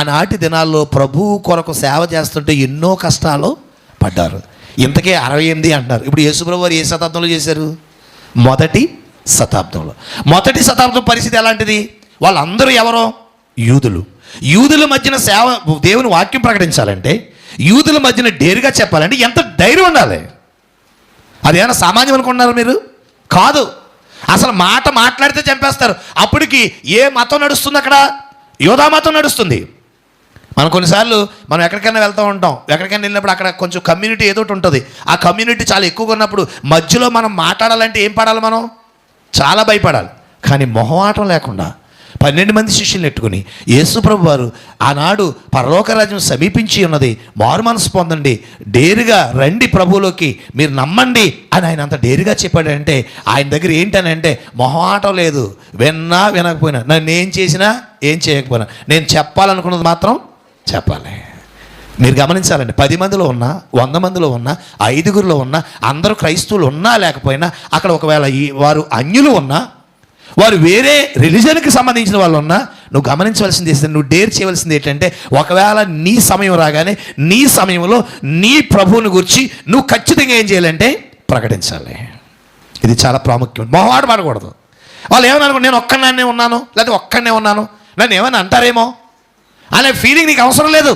ఆనాటి దినాల్లో ప్రభువు కొరకు సేవ చేస్తుంటే ఎన్నో కష్టాలు పడ్డారు. ఇంతకే 68 అంటున్నారు. ఇప్పుడు యేసుప్రభు వారు ఏ శతాబ్దంలో చేశారు? మొదటి శతాబ్దంలో. మొదటి శతాబ్దం పరిస్థితి ఎలాంటిది? వాళ్ళందరూ ఎవరో యూదులు. యూదుల మధ్యన సేవ, దేవుని వాక్యం ప్రకటించాలంటే, యూదుల మధ్యన డేరుగా చెప్పాలంటే ఎంత ధైర్యం ఉండాలి. అదేమైనా సామాన్యం అనుకుంటున్నారు మీరు? కాదు. అసలు మాట మాట్లాడితే చంపేస్తారు. అప్పటికి ఏ మతం నడుస్తుంది అక్కడ? యోధా మతం నడుస్తుంది. మనం కొన్నిసార్లు మనం ఎక్కడికైనా వెళ్తూ ఉంటాం. ఎక్కడికైనా వెళ్ళినప్పుడు అక్కడ కొంచెం కమ్యూనిటీ ఏదో ఒకటి ఉంటుంది. ఆ కమ్యూనిటీ చాలా ఎక్కువగా ఉన్నప్పుడు మధ్యలో మనం మాట్లాడాలంటే ఏం పడాలి? మనం చాలా భయపడాలి. కానీ మొహమాటం లేకుండా 12 మంది శిష్యులు ఎట్టుకుని యేసుప్రభు వారు ఆనాడు పరలోక రాజ్యం సమీపించి ఉన్నది, మారు మనసు పొందండి, డేరుగా రండి ప్రభువులోకి, మీరు నమ్మండి అని ఆయన అంత డేరుగా చెప్పాడంటే ఆయన దగ్గర ఏంటనంటే మొహమాటం లేదు. విన్నా వినకపోయినా, నన్ను ఏం చేసినా ఏం చేయకపోయినా నేను చెప్పాలనుకున్నది మాత్రం చెప్పాలి. మీరు గమనించాలండి, 10 మందిలో ఉన్నా, 100 మందిలో ఉన్నా, 5గురిలో ఉన్నా, అందరూ క్రైస్తవులు ఉన్నా లేకపోయినా, అక్కడ ఒకవేళ వారు అన్యులు ఉన్నా, వారు వేరే రిలీజన్కి సంబంధించిన వాళ్ళు ఉన్నా, నువ్వు గమనించవలసింది ఏంటంటే, నువ్వు డేర్ చేయవలసింది ఏంటంటే, ఒకవేళ నీ సమయం రాగానే నీ సమయంలో నీ ప్రభువుని గురించి నువ్వు ఖచ్చితంగా ఏం చేయాలంటే ప్రకటించాలి. ఇది చాలా ప్రాముఖ్యం. మొహమాట పడకూడదు. వాళ్ళు ఏమని అనుకో, నేను ఒక్కడనే ఉన్నాను, లేకపోతే ఒక్కడనే ఉన్నాను, నన్ను ఏమైనా అంటారేమో అనే ఫీలింగ్ నీకు అవసరం లేదు.